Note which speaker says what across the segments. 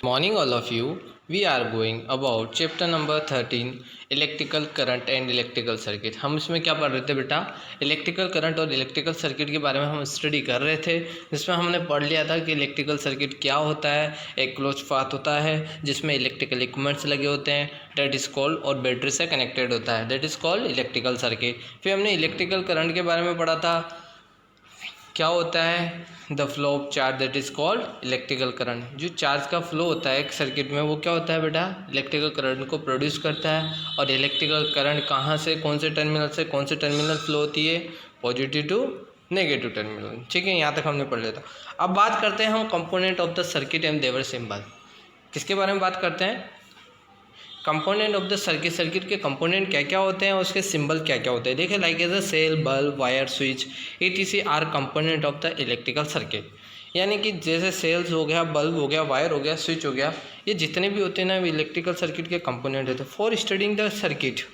Speaker 1: Morning all of you. We are going about chapter number 13 electrical current and electrical circuit. हम इसमें क्या पढ़ रहे थे बेटा? इलेक्ट्रिकल करंट और इलेक्ट्रिकल सर्किट के बारे में हम स्टडी कर रहे थे, जिसमें हमने पढ़ लिया था कि इलेक्ट्रिकल सर्किट क्या होता है। एक क्लोज पाथ होता है जिसमें इलेक्ट्रिकल इक्विपमेंट्स लगे होते हैं, दैट इज़ कॉल्ड, और बैटरी से कनेक्टेड होता है, that is called electrical circuit. फिर हमने इलेक्ट्रिकल करंट के बारे में पढ़ा था, क्या होता है? The flow of charge, that is called electrical current. जो चार्ज का फ्लो होता है एक सर्किट में, वो क्या होता है बेटा? इलेक्ट्रिकल करंट को प्रोड्यूस करता है। और इलेक्ट्रिकल करंट कहाँ से, कौन से टर्मिनल फ्लो होती है? Positive to negative terminal. ठीक है, यहाँ तक हमने पढ़ लिया था। अब बात करते हैं हम component of the circuit and their symbol. किसके बारे में बात करते हैं? Component of the circuit. Circuit के कंपोनेंट क्या क्या होते हैं, उसके सिंबल क्या क्या होते हैं। देखिए, like as a cell, bulb, wire, switch, ETC are component of the electrical circuit. यानी कि जैसे सेल्स हो गया, बल्ब हो गया, वायर हो गया, स्विच हो गया, ये जितने भी होते हैं ना, वो इलेक्ट्रिकल सर्किट के कंपोनेंट होते हैं। फॉर स्टडिंग द सर्किट,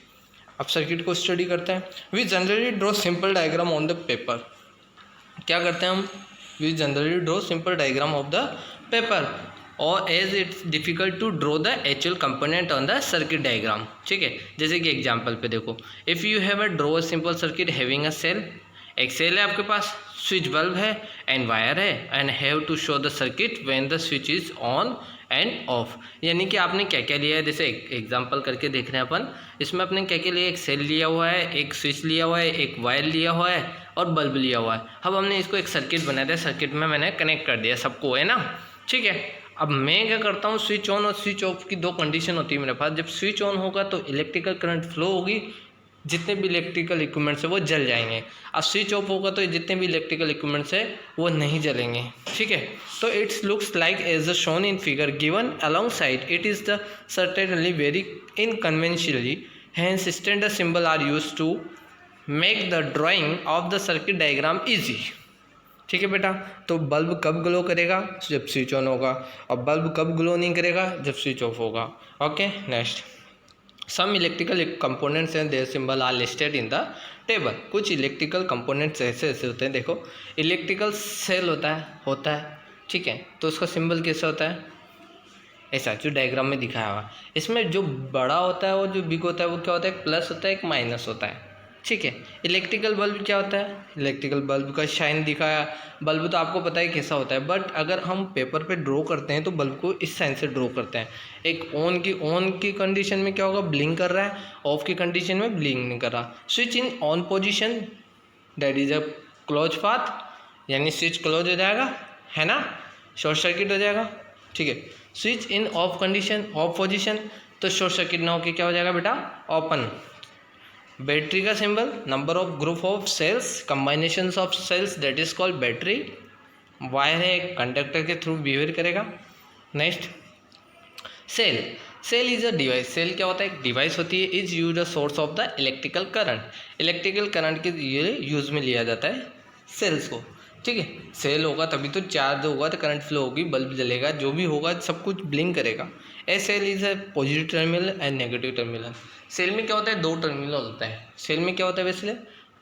Speaker 1: अब सर्किट को स्टडी करते हैं, we generally draw simple diagram on the paper. क्या करते हैं हम? We generally draw simple diagram of the paper, और as it's difficult to draw the actual component on the circuit diagram. ठीक है, जैसे कि एग्जांपल पे देखो, if you have a draw a simple circuit having a cell, एक cell है आपके पास, स्विच बल्ब है एंड वायर है, and have to show the circuit when the switch is on and off. यानी कि आपने क्या क्या लिया है, जैसे एग्जांपल करके देख रहे हैं अपन। इसमें आपने क्या क्या लिया? एक सेल लिया हुआ है, एक स्विच लिया हुआ है, एक वायर लिया हुआ है, और बल्ब लिया हुआ है। अब हमने इसको एक सर्किट बना दिया, सर्किट में मैंने कनेक्ट कर दिया सबको, है ना? ठीक है, अब मैं क्या करता हूँ, स्विच ऑन और स्विच ऑफ की दो कंडीशन होती है मेरे पास। जब स्विच ऑन होगा तो इलेक्ट्रिकल करंट फ्लो होगी, जितने भी इलेक्ट्रिकल इक्विपमेंट्स है वो जल जाएंगे। अब स्विच ऑफ होगा तो जितने भी इलेक्ट्रिकल इक्विपमेंट्स है वो नहीं जलेंगे। ठीक है, तो it's looks like as a shown in figure given alongside, it is the certainly very unconventionally, hence standard symbol are use to make the drawing of the circuit diagram easy. ठीक है बेटा, तो bulb कब glow करेगा? जब switch on होगा। और bulb कब ग्लो नहीं करेगा? जब स्विच ऑफ होगा। Okay, next, some electrical components and their symbol are listed in the table. कुछ इलेक्ट्रिकल कंपोनेंट्स ऐसे ऐसे होते हैं। देखो, इलेक्ट्रिकल सेल होता है, ठीक है, तो उसका सिंबल कैसा होता है? ऐसा, जो डायग्राम में दिखाया हुआ। इसमें जो बड़ा होता है, वो जो बिग होता है, वो क्या होता है? एक प्लस होता है, एक माइनस होता है। ठीक है, इलेक्ट्रिकल बल्ब क्या होता है? इलेक्ट्रिकल बल्ब का शाइन दिखाया। बल्ब तो आपको पता है कैसा होता है, बट अगर हम पेपर पे ड्रॉ करते हैं तो बल्ब को इस साइन से ड्रॉ करते हैं। एक ऑन की कंडीशन में क्या होगा? ब्लिंक कर रहा है, ऑफ की कंडीशन में ब्लिंक नहीं कर रहा। Switch in on position, that is a close path, यानी स्विच क्लोज हो जाएगा, है ना, शॉर्ट सर्किट हो जाएगा। ठीक है, switch in off condition, off position, तो शॉर्ट सर्किट ना होकर क्या हो जाएगा बेटा? ओपन। बैटरी का symbol, number of group of cells, combinations of cells, that is called battery. Wire है, कंडक्टर के थ्रू बिहेव करेगा। Next, cell is a device. Cell क्या होता है? एक डिवाइस होती है। Is use a source of the electrical current. Electrical current के लिए यूज में लिया जाता है सेल्स को। ठीक है, सेल होगा तभी तो चार्ज होगा, तो करंट फ्लो होगी, बल्ब जलेगा, जो भी होगा सब कुछ ब्लिंक करेगा। A cell is a positive terminal and negative terminal. Cell में क्या होता है? दो टर्मिनल होता है। सेल में क्या होता है? वैसे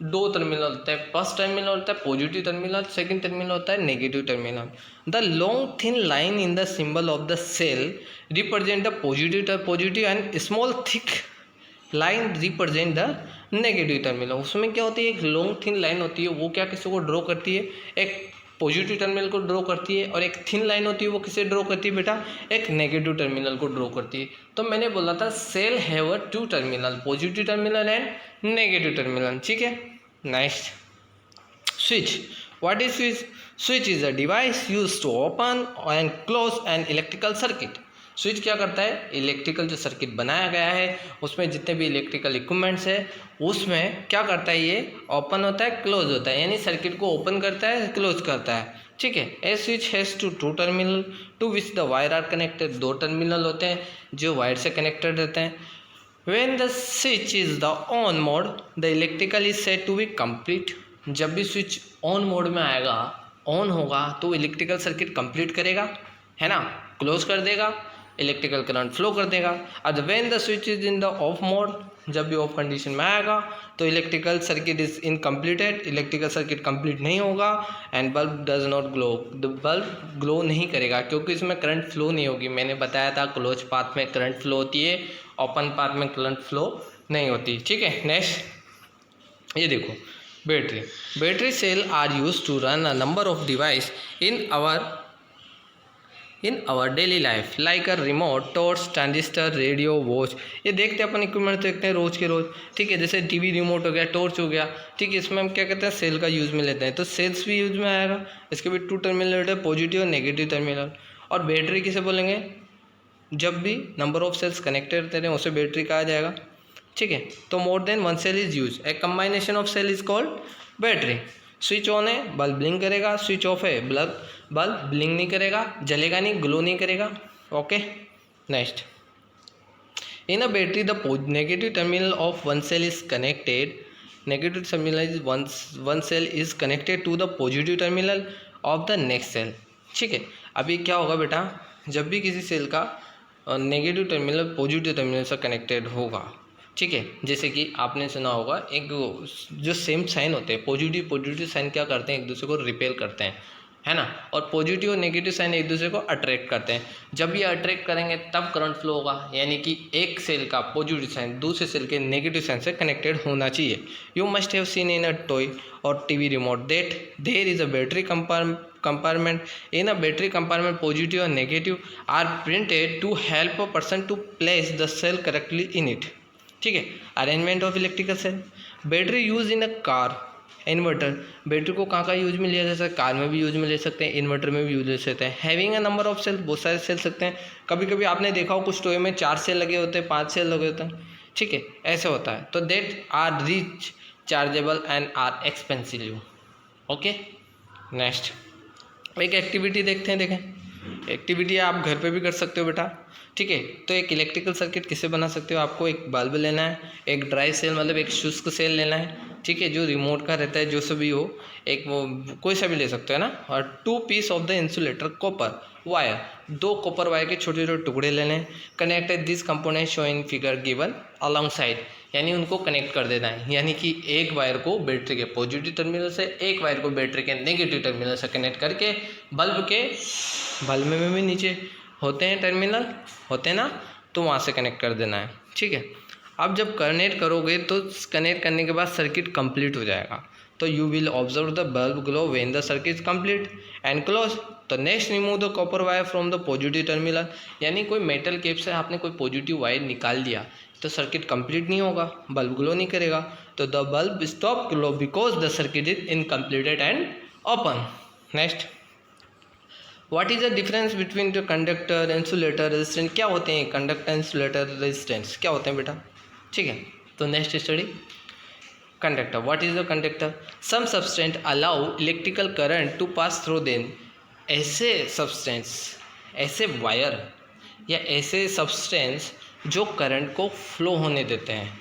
Speaker 1: दो टर्मिनल होता है। फर्स्ट टर्मिनल होता है पॉजिटिव टर्मिनल, सेकंड टर्मिनल होता है negative terminal. The long thin line in the symbol of the cell represent the positive and small thick line represent the negative terminal. उसमें क्या होती है? एक लॉन्ग थिन लाइन होती है, वो क्या किसी को ड्रॉ करती है? एक पॉजिटिव टर्मिनल को ड्रॉ करती है, और एक थिन लाइन होती है, वो किसे ड्रॉ करती है बेटा? एक नेगेटिव टर्मिनल को ड्रॉ करती है। तो मैंने बोला था cell have a two terminal, positive terminal and negative terminal. ठीक है, next, switch. What is switch? Switch is a device use to open and close an electrical circuit. Switch क्या करता है? इलेक्ट्रिकल जो सर्किट बनाया गया है उसमें जितने भी इलेक्ट्रिकल इक्विपमेंट्स है उसमें क्या करता है? ये ओपन होता है, क्लोज होता है, यानी सर्किट को ओपन करता है, क्लोज करता है। ठीक है, a switch has two terminal to which the wire are connected. दो टर्मिनल होते हैं जो वायर से कनेक्टेड रहते हैं। When the switch is the on mode, the electrical is set to be complete. जब भी स्विच ऑन मोड में आएगा, ऑन होगा, तो इलेक्ट्रिकल सर्किट कंप्लीट करेगा, है ना, क्लोज कर देगा। इलेक्ट्रिकल करंट फ्लो कर देगा। अब when the switch is in the of mode, जब भी ऑफ कंडीशन में आएगा तो electrical circuit is incompleted, electrical circuit complete नहीं होगा and bulb does not glow, the bulb glow नहीं करेगा क्योंकि इसमें करंट फ्लो नहीं होगी। मैंने बताया था क्लोज पाथ में करंट फ्लो होती है, ओपन पाथ में करंट फ्लो नहीं होती। ठीक है, नेक्स्ट ये देखो, battery cell are use to run a number of device in our daily life like a remote, torch, transistor, radio, watch. ये देखते हैं अपन इक्विपमेंट देखते हैं रोज के रोज। ठीक है, जैसे टीवी रिमोट हो गया, टॉर्च हो गया। ठीक है, इसमें हम क्या कहते हैं, सेल का यूज़ में लेते हैं, तो सेल्स भी यूज में आएगा। इसके भी 2 टर्मिनल है, पॉजिटिव और नेगेटिव टर्मिनल। और बैटरी किसे बोलेंगे, जब भी नंबर ऑफ सेल्स कनेक्टेड रहते हैं उसे बैटरी कहा जाएगा। ठीक है, तो more than 1 cell is use, a combination of cell is called battery. Switch on है, बल्ब ब्लिंक करेगा, स्विच ऑफ है, बल्ब ब्लिंक नहीं करेगा, जलेगा नहीं, ग्लो नहीं करेगा। Okay, next, in a battery the negative terminal of one cell is connected, negative terminal is one cell is connected to the positive terminal of the next cell. ठीक है, अभी क्या होगा बेटा, जब भी किसी सेल का नेगेटिव टर्मिनल पॉजिटिव टर्मिनल से कनेक्टेड होगा, ठीक है, जैसे कि आपने सुना होगा एक जो सेम साइन होते हैं, पॉजिटिव साइन क्या करते हैं, एक दूसरे को रिपेल करते हैं, है ना, और पॉजिटिव और नेगेटिव साइन एक दूसरे को अट्रैक्ट करते हैं। जब ये अट्रैक्ट करेंगे तब करंट फ्लो होगा, यानी कि एक सेल का पॉजिटिव साइन दूसरे सेल के नेगेटिव साइन से कनेक्टेड होना चाहिए। You must have seen in a toy और TV remote that there is a battery compartment. In a battery compartment, positive and negative are printed to help a person to place the cell correctly in it. ठीक है, arrangement of electrical cell. Battery use in a car, inverter, battery को कहाँ use में लिया जा सकता है, car में भी यूज में ले सकते हैं, इन्वर्टर में भी यूज ले सकते हैं। Having a number of cell, बहुत सारे सेल सकते हैं। कभी कभी आपने देखा हो कुछ टॉय में 4 सेल लगे होते हैं, 5 सेल लगे होते हैं। ठीक है, ऐसे होता है। तो that are rechargeable and are expensive. Okay, next एक एक्टिविटी देखते हैं। देखें, एक्टिविटी आप घर पे भी कर सकते हो बेटा। ठीक है, तो एक इलेक्ट्रिकल सर्किट किसे बना सकते हो, आपको एक बल्ब लेना है, एक ड्राई सेल मतलब एक शुष्क सेल लेना है। ठीक है, जो रिमोट का रहता है, जो सा भी हो, एक वो कोई सा भी ले सकते हो ना। और 2 piece of the insulator copper wire, 2 copper wire के छोटे छोटे टुकड़े लेने हैं। Connected this component show in figure given alongside, यानी उनको कनेक्ट कर देना है, यानी कि एक वायर को बैटरी के पॉजिटिव टर्मिनल से, एक वायर को बैटरी के नेगेटिव टर्मिनल से कनेक्ट करके बल्ब में भी नीचे होते हैं टर्मिनल, होते हैं ना, तो वहाँ से कनेक्ट कर देना है। ठीक है, अब जब कनेक्ट करोगे तो कनेक्ट करने के बाद सर्किट कंप्लीट हो जाएगा। तो you will observe the bulb glow when the circuit is complete and close. तो next remove the copper wire from the positive terminal, यानी कोई मेटल केप से आपने कोई पॉजिटिव वायर निकाल दिया तो सर्किट कंप्लीट नहीं होगा, बल्ब ग्लो नहीं करेगा। तो the bulb stop glow because the circuit is incompleted and open. Next, what is the difference between the conductor, insulator, resistance. क्या होते हैं कंडक्टर, इंसुलेटर, रेजिस्टेंस, क्या होते हैं बेटा। ठीक है, तो next study conductor. What is the conductor, some substance allow electrical current to pass through them. ऐसे सब्सटेंस, ऐसे वायर या ऐसे सब्सटेंस जो करंट को फ्लो होने देते हैं,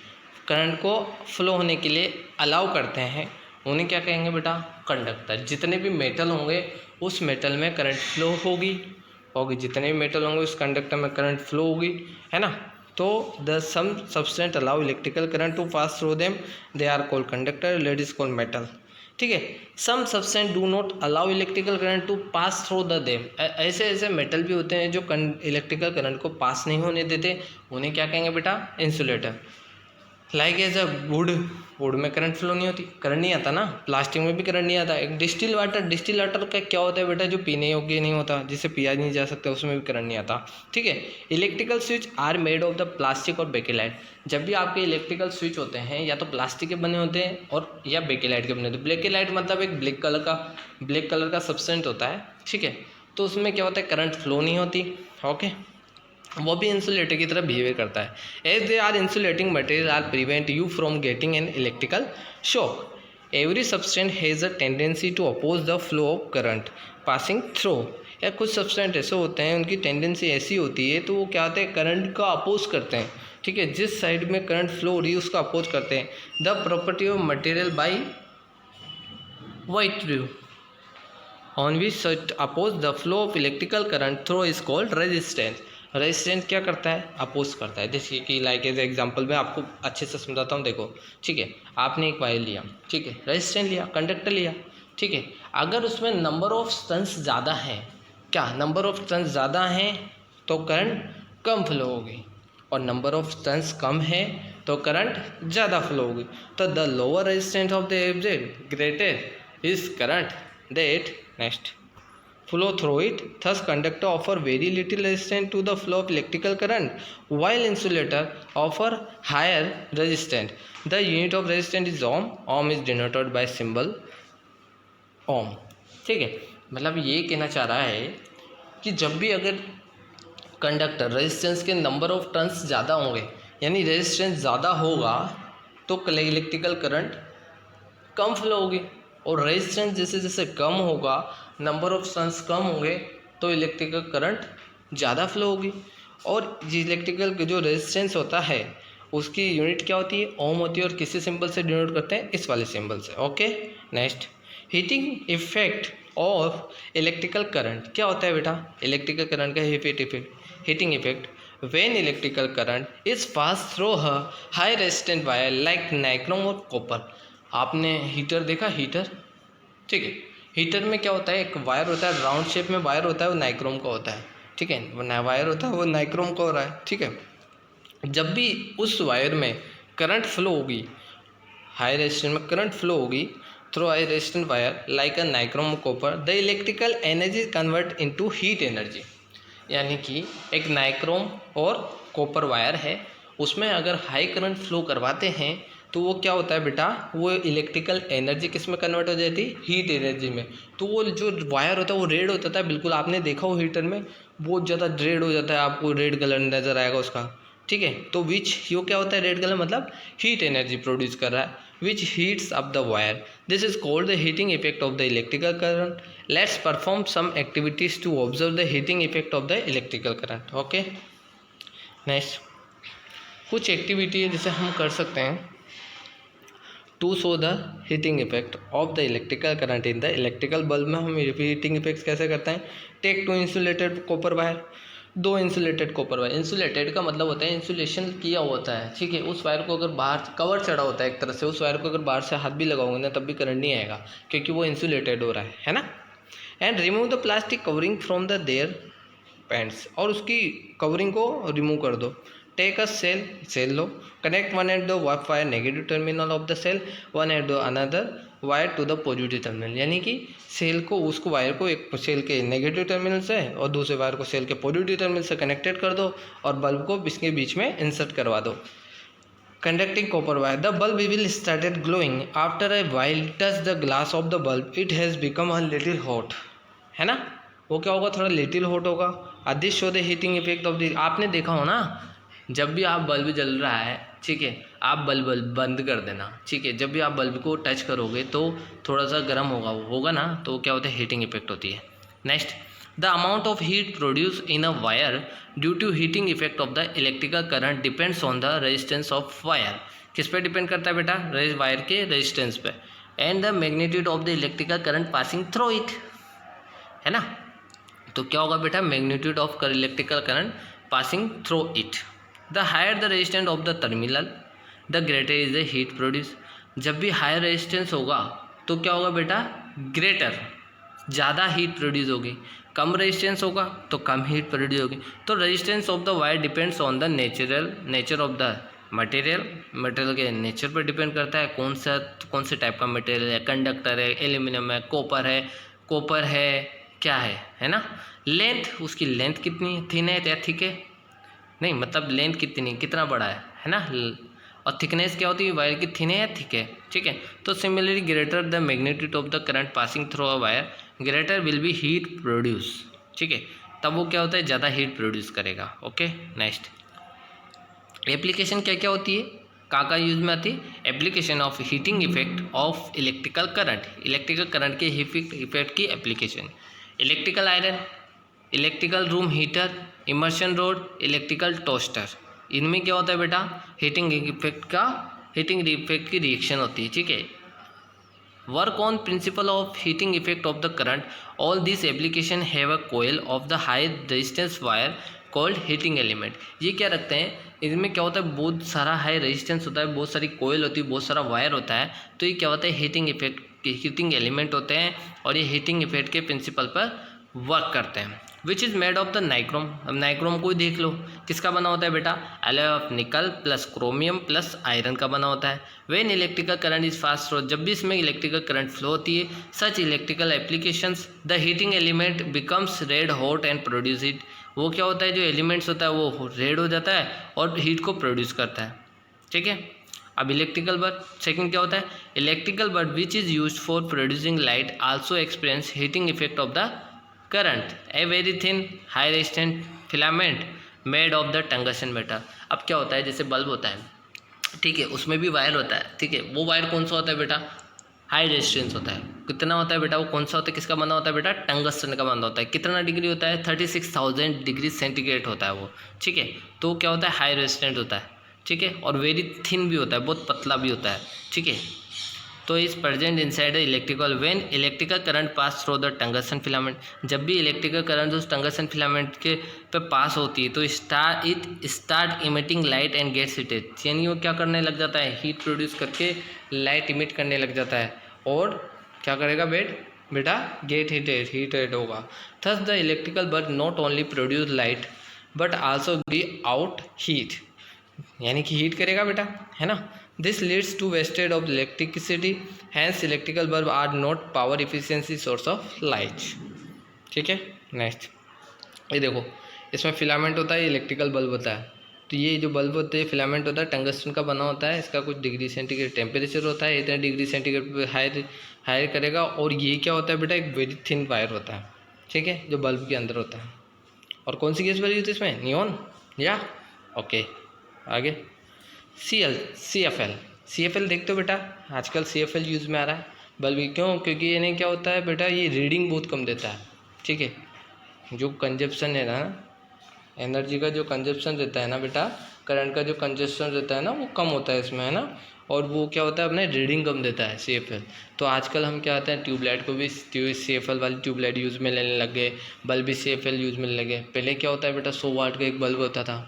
Speaker 1: करंट को फ्लो होने के लिए अलाउ करते हैं, उन्हें क्या कहेंगे बेटा, कंडक्टर। जितने भी मेटल होंगे उस मेटल में करंट फ्लो होगी, जितने भी मेटल होंगे उस कंडक्टर में करंट फ्लो होगी, है ना। तो the some substance allow electrical current to pass through them, they are called conductor, let is called metal. ठीक है, some substance do not allow electrical current to pass through the them. ऐसे ऐसे metal भी होते हैं जो electrical current को पास नहीं होने देते, उन्हें क्या कहेंगे बेटा, insulator. Like as a wood में करंट फ्लो नहीं होती, करंट नहीं आता ना, प्लास्टिक में भी करंट नहीं आता। एक डिस्टिल वाटर का क्या होता है बेटा, जो पीने योग्य नहीं होता, जिसे पिया नहीं जा सकता, उसमें भी करंट नहीं आता। ठीक है, electrical switch are made of the plastic और बेकेलाइट। जब भी आपके इलेक्ट्रिकल स्विच होते हैं या तो प्लास्टिक के बने होते हैं और या बेकेलाइट के बने होते हैं। बेकेलाइट मतलब एक ब्लैक कलर का सब्सटेंस होता है। ठीक है, तो उसमें क्या होता है, करंट फ्लो नहीं होती। ओके, वो भी इंसुलेटर की तरह बिहेवियर करता है। As they are insulating material are prevent you from getting an electrical shock. Every substance has a tendency to oppose the flow of current passing through. या कुछ सब्सटेंस ऐसे होते हैं, उनकी टेंडेंसी ऐसी होती है, तो वो क्या होते हैं, करंट का अपोज करते हैं। ठीक है, जिस साइड में करंट फ्लो हो रही है उसका अपोज करते हैं। The property of material by white on which such oppose the flow of electrical current through is called resistance. Resistance क्या करता है, अपोज करता है। जैसे कि लाइक एज एग्जांपल में आपको अच्छे से समझाता हूँ। देखो ठीक है, आपने एक वायर लिया, ठीक है, रेजिस्टेंस लिया, कंडक्टर लिया, ठीक है, अगर उसमें नंबर ऑफ टर्न्स ज़्यादा हैं, क्या नंबर ऑफ टर्न्स ज़्यादा हैं तो करंट कम फ्लो होगी, और नंबर ऑफ टर्न्स कम है तो करंट ज़्यादा फ्लो होगी। तो the lower resistance of the object greater is current that next flow through it. Thus conductor offer very little resistance to the flow of electrical current, while insulator offer higher resistance. The unit of resistance is ohm. Ohm is denoted by symbol ohm. ठीक है, मतलब ये कहना चाह रहा है कि जब भी अगर कंडक्टर रेजिस्टेंस के नंबर ऑफ टर्न्स ज़्यादा होंगे, यानी रेजिस्टेंस ज़्यादा होगा तो इलेक्ट्रिकल करंट कम फ्लो होगी, और रेजिस्टेंस जैसे जैसे कम होगा, नंबर ऑफ टर्न्स कम होंगे तो इलेक्ट्रिकल करंट ज़्यादा फ्लो होगी। और इलेक्ट्रिकल जो रेजिस्टेंस होता है उसकी यूनिट क्या होती है, ओम होती है, और किसी सिंबल से डिनोट करते हैं, इस वाले सिंबल से। Okay next, heating effect of electrical current क्या होता है बेटा, इलेक्ट्रिकल करंट का heating effect when electrical current is passed through a high resistant wire like nichrome और कॉपर। आपने हीटर देखा, हीटर, ठीक है, हीटर में क्या होता है, एक वायर होता है, राउंड शेप में वायर होता है, वो नाइक्रोम का होता है, ठीक है, वो वायर होता है, वो नाइक्रोम का हो रहा है, ठीक है। जब भी उस वायर में करंट फ्लो होगी, हाई रेजिस्टेंस में करंट फ्लो होगी through high resistant wire like a nichrome copper, the electrical energy convert into heat energy. यानी कि एक नाइक्रोम और कॉपर वायर है, उसमें अगर हाई करंट फ्लो करवाते हैं तो वो क्या होता है बेटा, वो इलेक्ट्रिकल एनर्जी किस में कन्वर्ट हो जाती है, हीट एनर्जी में। तो वो जो वायर होता है वो रेड होता है, बिल्कुल आपने देखा हो हीटर में बहुत ज़्यादा रेड हो जाता है, आपको रेड कलर नज़र आएगा उसका, ठीक है। तो विच यो क्या होता है, रेड कलर मतलब हीट एनर्जी प्रोड्यूस कर रहा है, which heats up the wire. This is called the heating effect of the electrical current. Let's perform some activities to observe the heating effect of the electrical current. Okay next, कुछ activity है जिसे हम कर सकते हैं to show the heating effect of the electrical current in the electrical bulb में हम heating effects कैसे करते हैं। Take two insulated copper wire, दो इंसुलेटेड कॉपर वायर। इंसुलेटेड का मतलब होता है इंसुलेशन किया होता है, ठीक है, उस वायर को अगर बाहर कवर चढ़ा होता है एक तरह से, उस वायर को अगर बाहर से हाथ भी लगाओगे ना तब भी करंट नहीं आएगा क्योंकि वो इंसुलेटेड हो रहा है ना। And remove the plastic covering from the their pants, और उसकी कवरिंग को रिमूव कर दो। टेक अ सेल लो, connect one at the wire negative terminal of the cell, one at the another wire to the positive terminal. यानी कि cell को, उसको वायर को एक सेल के नेगेटिव टर्मिनल से और दूसरे वायर को सेल के पॉजिटिव टर्मिनल से कनेक्टेड कर दो और बल्ब को इसके बीच में इंसर्ट करवा दो। Conducting copper wire, the bulb will started glowing after a while touch the glass of the bulb, it has become a little hot, है ना, वो क्या होगा, थोड़ा लिटिल हॉट होगा। This show the heating effect of the, आपने देखा हो ना, जब भी आप बल्ब जल रहा है, ठीक है, आप बल्ब बंद कर देना, ठीक है, जब भी आप बल्ब को टच करोगे तो थोड़ा सा गर्म होगा ना, तो क्या होता है, हीटिंग इफेक्ट होती है। Next, the amount of heat produce in a wire due to heating effect of the electrical current depends on the resistance of wire. किस पे डिपेंड करता है बेटा, वायर के रेजिस्टेंस पे, and the magnitude of the electrical current passing through it, है ना। तो क्या होगा बेटा, magnitude of electrical current passing through it. The higher the resistance of the terminal the greater is the heat produce. जब भी higher resistance होगा तो क्या होगा बेटा, ग्रेटर, ज़्यादा हीट प्रोड्यूस होगी। कम रेजिस्टेंस होगा तो कम हीट प्रोड्यूस होगी। तो resistance of the wire depends on the nature of the material के नेचर पर डिपेंड करता है, कौन से टाइप का मटेरियल है, कंडक्टर है, एल्यूमिनियम है, कॉपर है, क्या है ना। लेंथ, उसकी लेंथ कितनी है, थिन है या थिक है, नहीं मतलब लेंथ कितनी, कितना बड़ा है ना, और थिकनेस क्या होती है वायर की, थिन है या थिक है, ठीक है। तो similarly greater the magnitude of the current passing through a wire, greater will be heat produce, ठीक है, तब वो क्या होता है, ज़्यादा हीट प्रोड्यूस करेगा। ओके नेक्स्ट, एप्लीकेशन क्या क्या होती है, कहाँ यूज में आती है, application of heating effect of electrical current के इफेक्ट की application. Electrical iron, electrical room heater, immersion road, electrical toaster, इनमें क्या होता है बेटा, हीटिंग इफेक्ट की रिएक्शन होती है, ठीक है। Work on principle of heating effect of the current, all this application have a coil of the high resistance wire called heating element. ये क्या रखते हैं, इनमें क्या होता है, बहुत सारा हाई रेजिस्टेंस होता है, बहुत सारी कोयल होती है, बहुत सारा वायर होता है, तो ये क्या होता है, हीटिंग एलिमेंट होते हैं और ये हीटिंग इफेक्ट के प्रिंसिपल पर वर्क करते हैं। Which is made of the nichrome. अब नाइक्रोम को ही देख लो, किसका बना होता है बेटा, alloy of nickel plus chromium plus iron का बना होता है। When electrical current is fast flow, जब भी इसमें इलेक्ट्रिकल करंट फ्लो होती है, such electrical applications the heating element becomes red hot and produce heat. वो क्या होता है, जो एलिमेंट्स होता है वो रेड हो जाता है और हीट को प्रोड्यूस करता है। ठीक है, अब इलेक्ट्रिकल बल्ब सेकंड क्या होता है, electrical bulb which is used for producing light also experience heating effect of the current. A very thin high resistant filament made of the tungsten metal. अब क्या होता है, जैसे बल्ब होता है, ठीक है, उसमें भी वायर होता है, ठीक है, वो वायर कौन सा होता है बेटा, हाई रेजिस्टेंस होता है। कितना होता है बेटा, वो कौन सा होता है, किसका बना होता है बेटा, टंगस्टन का बना होता है। कितना डिग्री होता है, 36,000 डिग्री सेंटीग्रेड होता है वो। ठीक है, तो क्या होता है, हाई रेजिस्टेंट होता है। ठीक है, और वेरी थिन भी होता है, बहुत पतला भी होता है। ठीक है, तो is present inside electrical when electrical current pass through the tungsten filament. जब भी इलेक्ट्रिकल करंट उस टंगस्टन फिलामेंट के पे पास होती है तो it start emitting light and gets heated, यानी वो क्या करने लग जाता है, हीट प्रोड्यूस करके लाइट इमिट करने लग जाता है और क्या करेगा बेटा गेट हीटेड होगा। Thus the electrical bulb not only produce light but also give out heat, यानी कि हीट करेगा बेटा, है ना। This leads to wastage of electricity, hence electrical bulb are not power efficiency source of light. ठीक है, next ये देखो, इसमें फिलामेंट होता है, इलेक्ट्रिकल बल्ब होता है। तो ये जो बल्ब होते हैं फिलामेंट होता है, टंगस्टन का बना होता है, इसका कुछ डिग्री सेंटीग्रेड टेम्परेचर होता है, इतने डिग्री सेंटीग्रेड पे हायर करेगा। और ये क्या होता है बेटा, एक वेरी थिन वायर होता है, ठीक है, जो बल्ब के अंदर होता है। और कौन सी गैस भरी होती है इसमें, नियॉन या ओके। आगे CFL देखते हो बेटा, आजकल CFL यूज़ में आ रहा है बल्ब। क्यों, क्योंकि ये क्या होता है बेटा, ये रीडिंग बहुत कम देता है। ठीक है, जो कंजप्शन है ना, एनर्जी का जो कंजप्शन रहता है ना बेटा, करंट का जो कंजप्शन रहता है ना, वो कम होता है इसमें, है ना। और वो क्या होता है, अपने रीडिंग कम देता है CFL। तो आजकल हम क्या होता है, ट्यूबलाइट को भी CFL वाली ट्यूबलाइट यूज़ में लेने लग गए, बल्ब भी CFL यूज़ में लगे। पहले क्या होता है बेटा, 100 वाट का एक बल्ब होता था,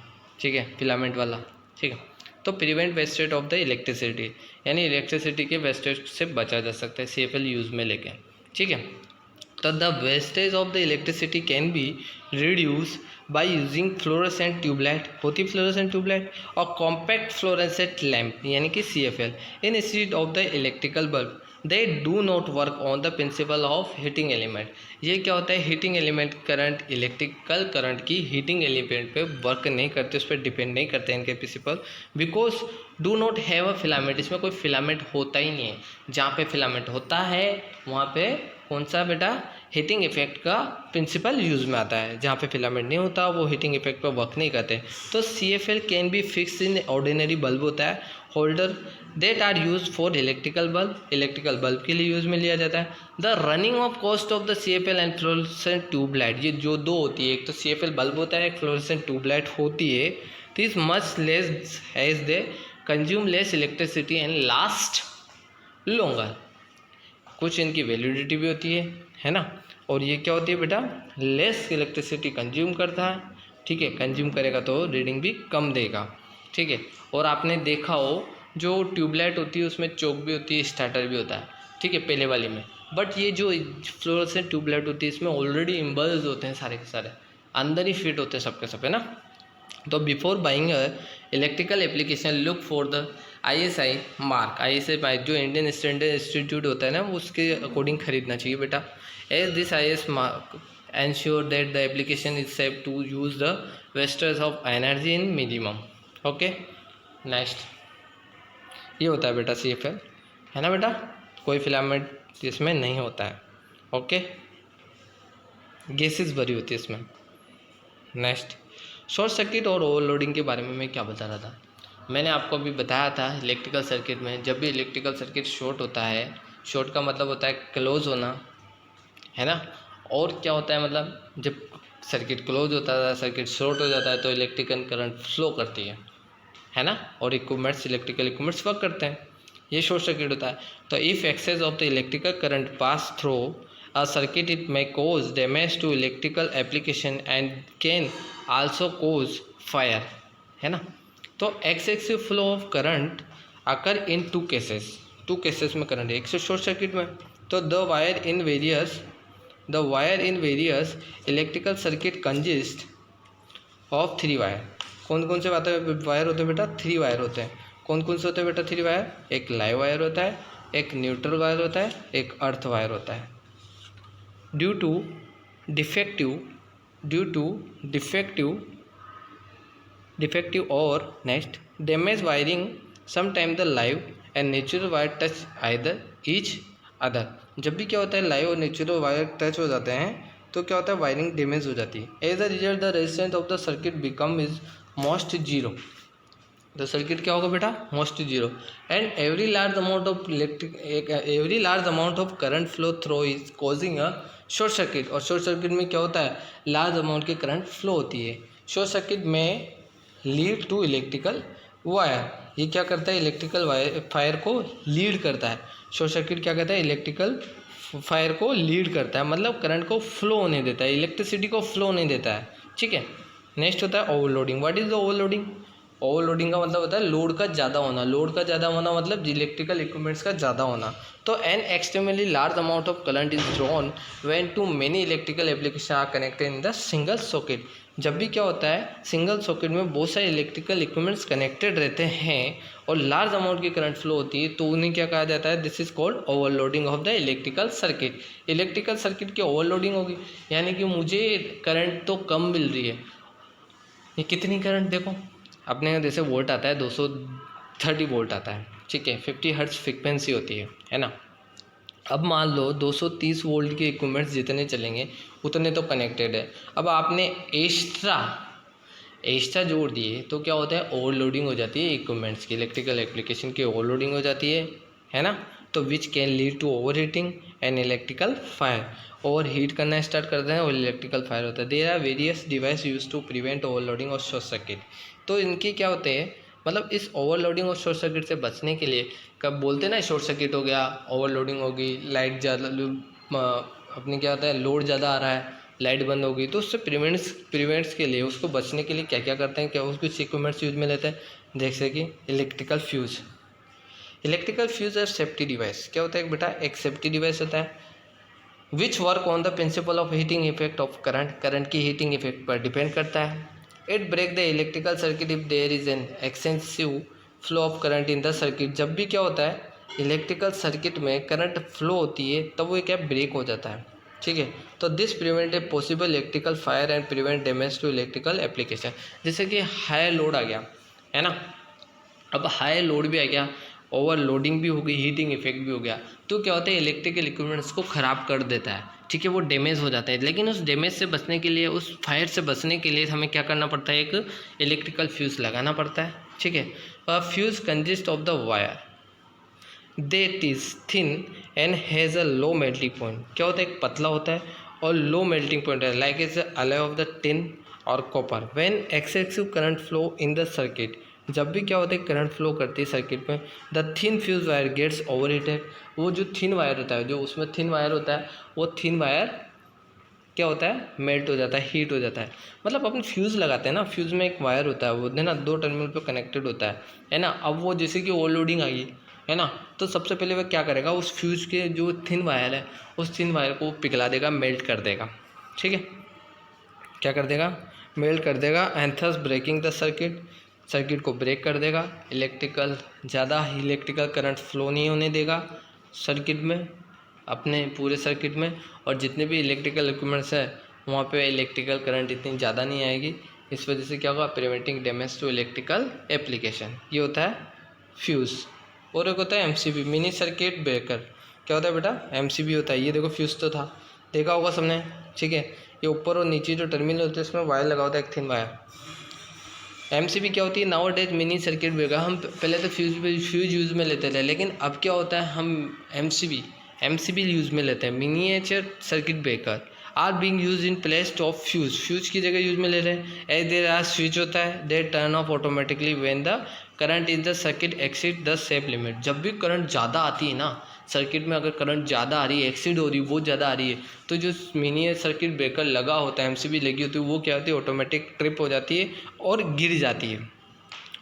Speaker 1: ठीक है, फिलामेंट वाला। ठीक है, तो prevent wastage of the electricity, यानी इलेक्ट्रिसिटी के वेस्टेज से बचा जा सकता है CFL यूज़ में लेके। ठीक है, तो the wastage of the electricity can be reduce by using fluorescent tubelight, होती फ्लोरोसेंट ट्यूबलाइट, और कॉम्पैक्ट फ्लोरोसेंट लैम्प यानी कि CFL instead of the electrical bulb. They do not work on the principle of heating element. ये क्या होता है, heating element current, electrical current की heating element पे वर्क नहीं करते, उस पर डिपेंड नहीं करते इनके principle, because do not have a filament. इसमें कोई फिलामेंट होता ही नहीं है। जहाँ पे फिलामेंट होता है वहाँ पे कौन सा बेटा, हीटिंग इफेक्ट का प्रिंसिपल यूज़ में आता है। जहाँ पे फिलामेंट नहीं होता वो हीटिंग इफेक्ट पर वर्क नहीं करते। तो CFL can be fix in ordinary bulb होता है, holder that are use for electrical bulb के लिए यूज़ में लिया जाता है। The running of cost of the CFL and fluorescent tubelight, ये जो दो होती है, एक तो CFL बल्ब होता है, एक फ्लोरोसेंट ट्यूबलाइट होती है, this much less as they consume less electricity and last longer. कुछ इनकी वैलिडिटी भी होती है ना। और ये क्या होती है बेटा, लेस इलेक्ट्रिसिटी कंज्यूम करता है। ठीक है, कंज्यूम करेगा तो रीडिंग भी कम देगा। ठीक है, और आपने देखा हो जो ट्यूबलाइट होती है उसमें चोक भी होती है, स्टार्टर भी होता है, ठीक है, पहले वाली में। बट ये जो फ्लोरोसेंट ट्यूबलाइट होती है इसमें ऑलरेडी इम्बल्स होते हैं, सारे के सारे अंदर ही फिट होते हैं सबके सब, है ना। तो before buying electrical application look for the ISI mark. ISI जो इंडियन स्टैंडर्ड इंस्टीट्यूट होता है ना, उसके अकॉर्डिंग खरीदना चाहिए बेटा। As this IS mark ensure that the application is safe to use the wastage of energy in minimum. Okay, next ये होता है बेटा CFL, है ना बेटा, कोई फिलामेंट इसमें नहीं होता है। ओके, गैसेस भरी होती है इसमें। नेक्स्ट, शॉर्ट सर्किट और ओवरलोडिंग के बारे में मैं क्या बता रहा था, मैंने आपको अभी बताया था इलेक्ट्रिकल सर्किट में जब भी इलेक्ट्रिकल सर्किट शॉर्ट होता है, शॉर्ट का मतलब होता है क्लोज होना, है ना। और क्या होता है, मतलब जब सर्किट क्लोज होता है, सर्किट शॉर्ट हो जाता है तो इलेक्ट्रिकल करंट फ्लो करती है ना, और इक्विपमेंट्स, इलेक्ट्रिकल इक्विपमेंट्स वर्क करते हैं, ये शॉर्ट सर्किट होता है। तो if excess of the electrical current pass through a circuit, it may cause damage to electrical application and can also cause fire, है ना। तो excessive flow of current occur in two cases में current है। एक से short circuit में, तो the wire in various electrical circuit consist of 3 wire. कौन कौन से वायर होते हैं बेटा? 3 वायर होते हैं। कौन कौन से होते हैं बेटा 3 वायर? एक लाइव वायर होता है, एक न्यूट्रल वायर होता है, एक अर्थ वायर होता है। ड्यू टू डिफेक्टिव और next damage wiring sometime the live and natural wire touch either each other. जब भी क्या होता है लाइव और नेचुरल वायर टच हो जाते हैं तो क्या होता है वायरिंग डैमेज हो जाती है। As a result the resistance of the circuit become is most zero. The circuit क्या होगा बेटा? Most zero. And every large amount of current flow through is causing a short circuit. और short circuit में क्या होता है? Large amount की current flow होती है। शॉर्ट सर्किट में लीड टू इलेक्ट्रिकल वायर। ये क्या करता है? इलेक्ट्रिकल वायर फायर को लीड करता है। शॉर्ट सर्किट क्या कहता है? इलेक्ट्रिकल फायर को लीड करता है, मतलब करंट को फ्लो होने देता है, इलेक्ट्रिसिटी को फ्लो होने देता है। ठीक है। नेक्स्ट होता है overloading. What is the overloading? Overloading का मतलब होता है लोड का ज़्यादा होना। लोड का ज़्यादा होना मतलब इलेक्ट्रिकल इक्विपमेंट्स का ज़्यादा होना। तो an extremely large amount of current is drawn when too many electrical application are connected in the single socket. जब भी क्या होता है सिंगल सॉकेट में बहुत सारे इलेक्ट्रिकल इक्विपमेंट्स कनेक्टेड रहते हैं और लार्ज अमाउंट की करंट फ्लो होती है तो उन्हें क्या कहा जाता है? This is called overloading of the electrical circuit. Electrical circuit की ओवरलोडिंग होगी, यानी कि मुझे करंट तो कम मिल रही है। ये कितनी करंट देखो, अपने जैसे वोल्ट आता है 230 वोल्ट आता है, ठीक है, 50 हर्ट्ज फ्रिक्वेंसी होती है ना। अब मान लो 230 वोल्ट के इक्विपमेंट्स जितने चलेंगे उतने तो कनेक्टेड है। अब आपने एक्स्ट्रा जोड़ दिए तो क्या होता है? ओवरलोडिंग हो जाती है इक्विपमेंट्स की, इलेक्ट्रिकल एप्लीकेशन की ओवरलोडिंग हो जाती है ना। तो which can lead to overheating and electrical fire. Overheat करना स्टार्ट करते हैं और इलेक्ट्रिकल फायर होता है। There are various device use to prevent overloading और शॉर्ट सर्किट। तो इनके क्या होते हैं, मतलब इस ओवरलोडिंग और शॉर्ट सर्किट से बचने के लिए कब बोलते हैं ना शॉर्ट सर्किट हो गया, ओवरलोडिंग होगी, लाइट ज़्यादा अपनी क्या होता है लोड ज़्यादा आ रहा है, लाइट बंद होगी, तो उससे प्रिवेंट्स के लिए उसको बचने के लिए क्या क्या करते हैं, क्या उसको इक्विपमेंट्स यूज में लेते हैं, जैसे कि इलेक्ट्रिकल फ्यूज़ और सेफ्टी डिवाइस। क्या होता है बेटा? एक सेफ्टी डिवाइस होता है which work on the principle of heating effect of current की हीटिंग इफेक्ट पर डिपेंड करता है। It break the electrical circuit if there is an extensive flow of current in the circuit. जब भी क्या होता है इलेक्ट्रिकल सर्किट में करंट फ्लो होती है तब वो क्या ब्रेक हो जाता है, ठीक है। तो this prevent a possible electrical fire and prevent damage to electrical application. जैसे कि हाई लोड आ गया है ना, अब हाई लोड भी आ गया, ओवरलोडिंग भी हो गई, हीटिंग इफेक्ट भी हो गया, तो क्या होता है इलेक्ट्रिकल इक्विपमेंट्स को ख़राब कर देता है, ठीक है, वो डैमेज हो जाता है। लेकिन उस डैमेज से बचने के लिए, उस फायर से बचने के लिए हमें क्या करना पड़ता है? एक इलेक्ट्रिकल फ्यूज़ लगाना पड़ता है, ठीक है। Fuse consist of the wire that is thin and has a low melting point. क्या होता है? एक पतला होता है और लो मेल्टिंग पॉइंट है, like is alloy of the tin और copper. When excessive current flow in the circuit, जब भी क्या होता है करंट फ्लो करती है सर्किट में, the thin fuse wire gets overheated. वो जो थिन वायर होता है, जो उसमें थिन वायर होता है, वो थिन वायर क्या होता है? मेल्ट हो जाता है, हीट हो जाता है। मतलब अपन फ्यूज़ लगाते हैं ना, फ्यूज़ में एक वायर होता है, वो है ना 2 टर्मिनल पे कनेक्टेड होता है ना। अब वो जैसे कि ओवरलोडिंग आई है ना, तो सबसे पहले वह क्या करेगा, उस फ्यूज़ के जो थिन वायर है उस थिन वायर को पिघला देगा, मेल्ट कर देगा, ठीक है। क्या कर देगा? मेल्ट कर देगा and thus breaking the circuit को ब्रेक कर देगा। ज़्यादा इलेक्ट्रिकल करंट फ्लो नहीं होने देगा सर्किट में, अपने पूरे सर्किट में, और जितने भी इलेक्ट्रिकल इक्विपमेंट्स है वहाँ पे इलेक्ट्रिकल करंट इतनी ज़्यादा नहीं आएगी। इस वजह से क्या होगा? Preventing damage to electrical application. ये होता है फ्यूज़। और एक होता है एमसीबी, मिनी सर्किट ब्रेकर। क्या होता है बेटा? एमसीबी होता है। ये देखो फ्यूज़ तो था, देखा होगा सबने, ठीक है। ये ऊपर और नीचे जो टर्मिनल होते हैं इसमें वायर लगा होता है, एक थिन वायर। एमसीबी क्या होती है? Now days mini circuit breaker. हम पहले तो फ्यूज यूज़ में लेते थे, लेकिन अब क्या होता है हम एमसीबी यूज़ में लेते हैं। Miniature circuit breaker are being use in place of fuse की जगह यूज में ले रहे हैं। एज देयर आर स्विच होता है, they turn off automatically when the current in the circuit exceed the safe limit. जब भी करंट ज़्यादा आती है ना सर्किट में अगर करंट ज़्यादा आ रही है, एक्सीड हो रही है, बहुत ज़्यादा आ रही है, तो जो मिनी सर्किट ब्रेकर लगा होता है, MCB लगी होती है, वो क्या होती है, ऑटोमेटिक ट्रिप हो जाती है और गिर जाती है।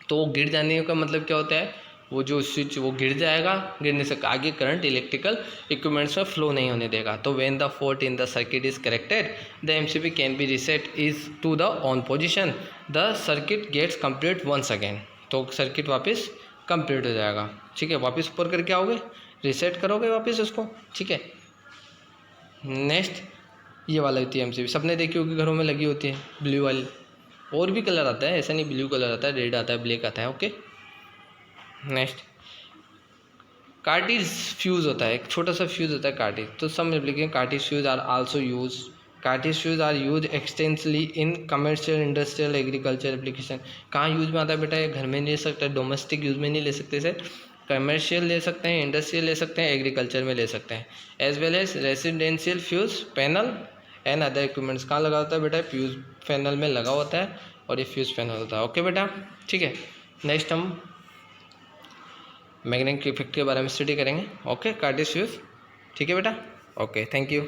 Speaker 1: तो वो गिर जाने का मतलब क्या होता है, वो जो स्विच वो गिर जाएगा, गिरने से आगे करंट इलेक्ट्रिकल इक्विपमेंट्स में फ्लो नहीं होने देगा। तो when the fault in the circuit is corrected, the MCB can be reset is to the on position, the circuit gets complete once again. तो सर्किट वापस कंप्लीट हो जाएगा, ठीक है। वापस ऊपर करके आओगे, रीसेट करोगे वापस उसको, ठीक है। नेक्स्ट ये वाला होती है MCB, सबने देखी होगी, घरों में लगी होती है ब्लू वाली। और भी कलर आता है, ऐसा नहीं, ब्लू कलर आता है, रेड आता है, ब्लैक आता है, ओके। नेक्स्ट कार्टिज फ्यूज़ होता है, एक छोटा सा फ्यूज़ होता है कार्टिज। तो सब application cartridge fuse are also use, cartridge fuse are use extensively in commercial, industrial, agriculture application. कहाँ यूज में आता है बेटा, ये घर में नहीं ले सकते, डोमेस्टिक यूज में नहीं ले सकते सर, कमर्शियल ले सकते हैं, इंडस्ट्रियल ले सकते हैं, एग्रीकल्चर में ले सकते हैं। As well as residential fuse panel and other equipments. कहाँ लगा होता है बेटा, फ्यूज़ पैनल में लगा होता है, और ये फ्यूज़ पैनल होता है, ओके बेटा, ठीक है। नेक्स्ट हम मैग्नेटिक इफेक्ट के बारे में स्टडी करेंगे, ओके, कार्टिज फ्यूज़, ठीक है बेटा, ओके, थैंक यू।